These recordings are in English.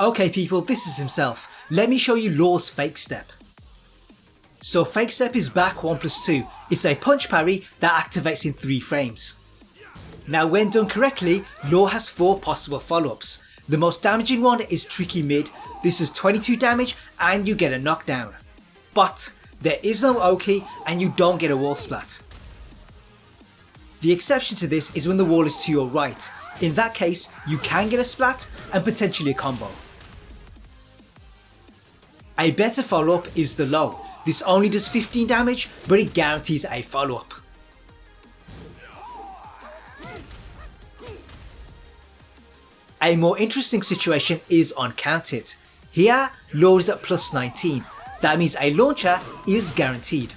Okay people, this is himself. Let me show you Law's fake step. So fake step is B+1+2. It's a punch parry that activates in 3 frames. Now when done correctly, Law has 4 possible follow-ups. The most damaging one is tricky mid. This is 22 damage and you get a knockdown. But there is no Oki and you don't get a wall splat. The exception to this is when the wall is to your right. In that case, you can get a splat and potentially a combo. A better follow-up is the low. This only does 15 damage, but it guarantees a follow-up. A more interesting situation is on counterhit. Here, Law is at plus 19. That means a launcher is guaranteed.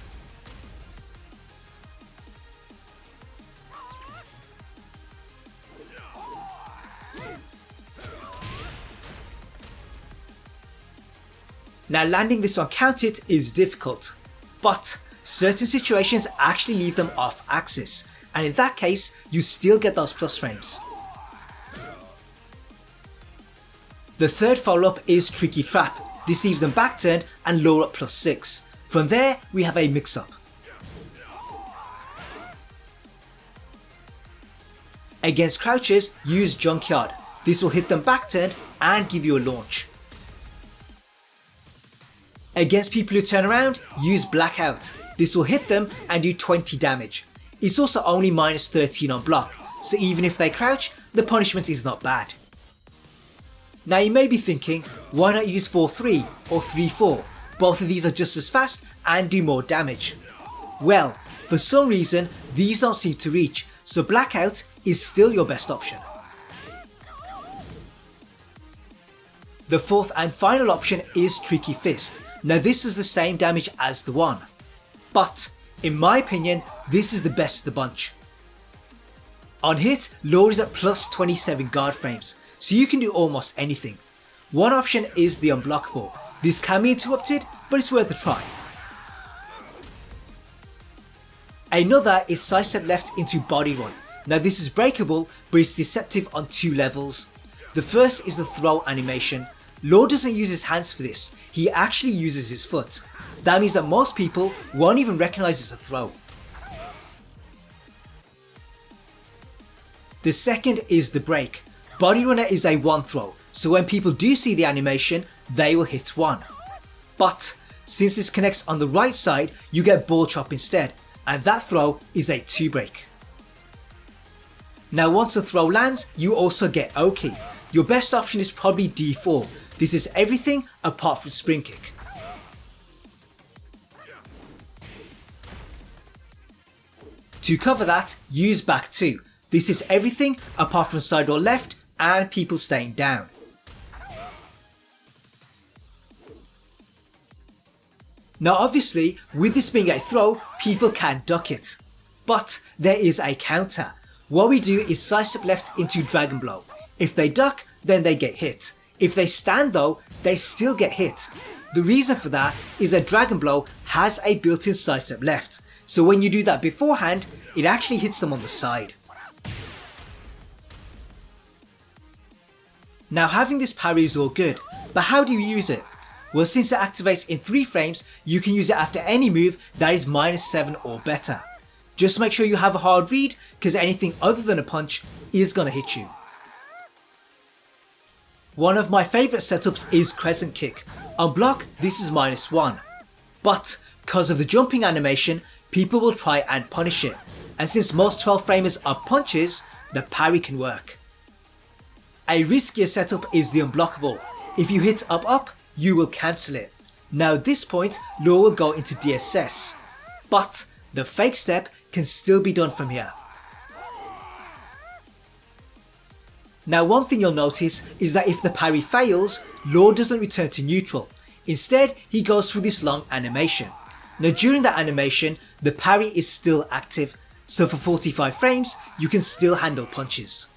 Now landing this on counterhit is difficult, but certain situations actually leave them off axis, and in that case you still get those plus frames. The third follow-up is tricky trap. This leaves them back turned and lower at plus 6. From there we have a mix up. Against crouchers, use junkyard. This will hit them back turned and give you a launch. Against people who turn around, use blackout. This will hit them and do 20 damage. It's also only minus 13 on block, so even if they crouch, the punishment is not bad. Now you may be thinking, why not use 4-3 or 3-4? Both of these are just as fast and do more damage. Well, for some reason these don't seem to reach, so blackout is still your best option. The fourth and final option is tricky fist. Now this is the same damage as the one, but in my opinion this is the best of the bunch. On hit, Law is at plus 27 guard frames, so you can do almost anything. One option is the unblockable. This can be interrupted, but it's worth a try. Another is sidestep left into body run. Now this is breakable, but it's deceptive on 2 levels. The first is the throw animation. Law doesn't use his hands for this, he actually uses his foot. That means that most people won't even recognise it's a throw. The second is the break. Body runner is a 1 throw, so when people do see the animation, they will hit 1. But since this connects on the right side, you get ball chop instead, and that throw is a 2 break. Now once the throw lands, you also get Oki. Your best option is probably D4. This is everything apart from spring kick. To cover that, use back 2. This is everything apart from side or left and people staying down. Now obviously, with this being a throw, people can duck it. But there is a counter. What we do is sidestep left into dragon blow. If they duck, then they get hit. If they stand though, they still get hit. The reason for that is that dragon blow has a built-in sidestep left, so when you do that beforehand, it actually hits them on the side. Now having this parry is all good, but how do you use it? Well, since it activates in 3 frames, you can use it after any move that is -7 or better. Just make sure you have a hard read, because anything other than a punch is gonna hit you. One of my favourite setups is crescent kick. On block, this is -1. But because of the jumping animation, people will try and punish it. And since most 12 framers are punches, the parry can work. A riskier setup is the unblockable. If you hit up up, you will cancel it. Now at this point, Law will go into DSS. But the fake step can still be done from here. Now one thing you'll notice is that if the parry fails, Law doesn't return to neutral. Instead, he goes through this long animation. Now during that animation, the parry is still active, so for 45 frames, you can still handle punches.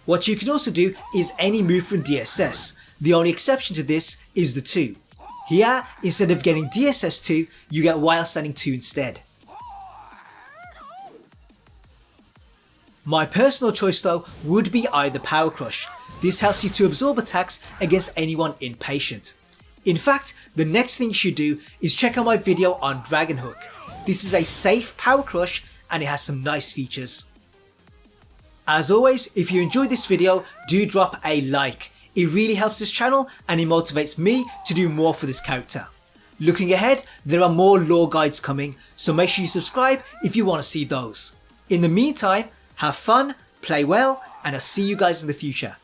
What you can also do is any move from DSS. The only exception to this is the 2. Here, instead of getting DSS 2, you get while standing 2 instead. My personal choice though would be either Power Crush. This helps you to absorb attacks against anyone impatient. In fact, the next thing you should do is check out my video on Dragon Hook. This is a safe power crush and it has some nice features. As always, if you enjoyed this video, do drop a like. It really helps this channel and it motivates me to do more for this character. Looking ahead, there are more lore guides coming, so make sure you subscribe if you want to see those. In the meantime, have fun, play well, and I'll see you guys in the future.